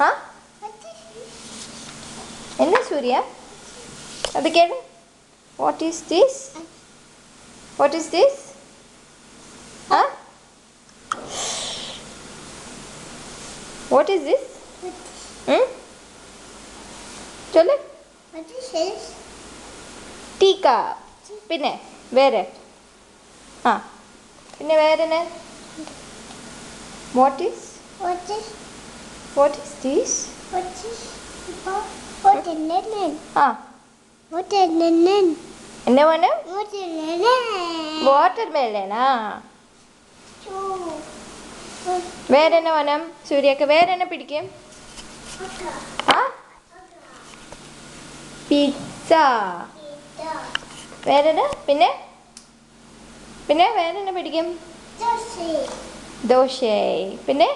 ആ എന്നാ സൂര്യ അത് കേട് വാട്ട് ഈസ് ദിസ് ആ വാട്ട് ഈസ് ദിസ് ചൊല്ല് ടീക്ക പിന്നെ വേറെ ആ പിന്നെ വേറെ വാട്ട് ഈസ് ദിസ് ആ എന്നാ മോനെ വാട്ടർ മെലനാ വേറെ എന്നാ മോനം സൂര്യക്ക് വേറെ എന്നാ പിടിക്കും ആ പിസ്സ വേറെ പിന്നെ വേറെ എന്നാ പിടിക്കും ദോശ പിന്നെ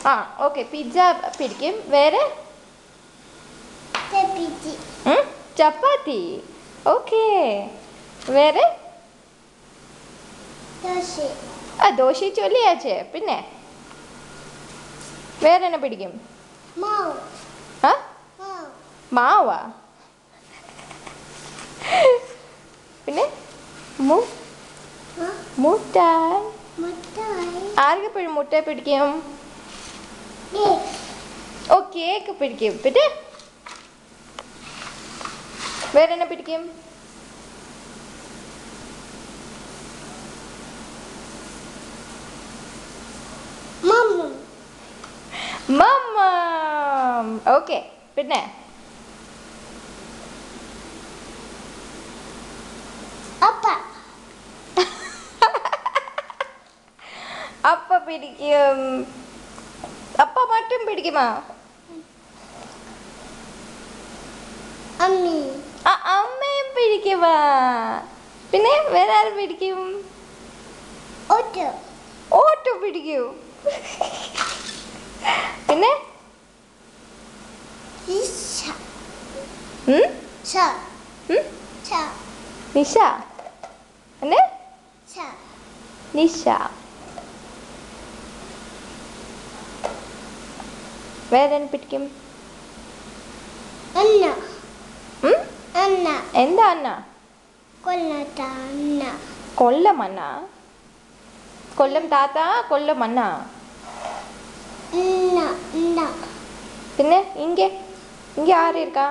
ആ ഓക്കെ പിസ്സ പിടിക്കും വേറെ ചപ്പാത്തി ഓക്കെ വേറെ ആ ദോശ ചൊല്ലിയാച്ചേ പിന്നെ വേറെ എന്നാ പിടിക്കും ആ മാവാ പിന്നെ മുട്ടായി ആർക്കെപ്പോഴും മുട്ട പിടിക്കും ഓ കേക്ക് പിടിക്കും പിന്നെ വേറെ എന്നാ പിടിക്കും മമ്മ ഓക്കെ പിന്നെ അപ്പ പിടിക്കും അപ്പ മട്ടും പിടിക്കുമാ അമ്മയും പിടിക്കുമാ പിന്നെ വേറെ ആരും പിടിക്കും ഓട്ടോ പിടിക്കൂ പിന്നെ നിഷ എന്നെ നിഷ വേറെ പിടിക്കും എന്താ അന്ന കൊല്ലം അന്ന കൊല്ലം താത്ത കൊല്ലം അന്ന പിന്നെ ഇങ്ങ ആര് இருக்கா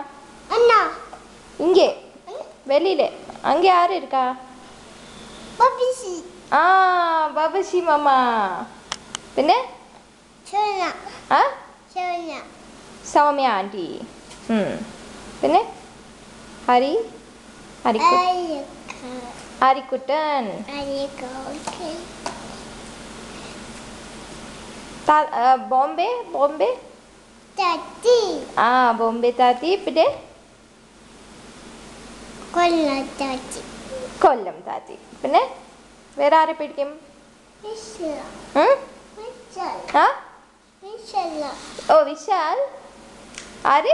இங்கே வெளியில அங்கே யார் இருக்கா ആ ബബശി മമ്മ പിന്നെ ആ സൗമ്യ ആൻറ്റി പിന്നെ ഹരിക്കുട്ടൻ ബോംബെ ആ ബോംബെ താത്തി പിന്നെ കൊല്ലം താത്തി പിന്നെ വേറെ ആരെ പിടിക്കും ഓ വിശാൽ ആര്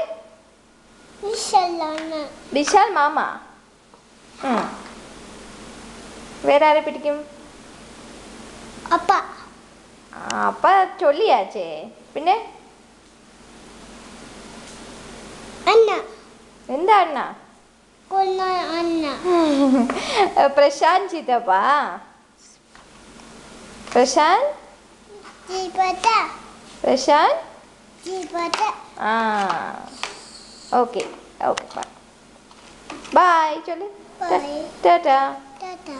വിശാൽ മാമ വേറെ ആരെ പിടിക്കും അപ്പ ചൊല്ലിയാച്ചേ പിന്നെ എന്താ അണ്ണ പ്രശാന്ത് ചിത്തപ്പാ പ്രശാന്ത് ആ ഓക്കെ ബൈ ചൊല്ലു Tata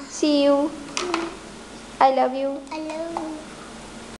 see you I love you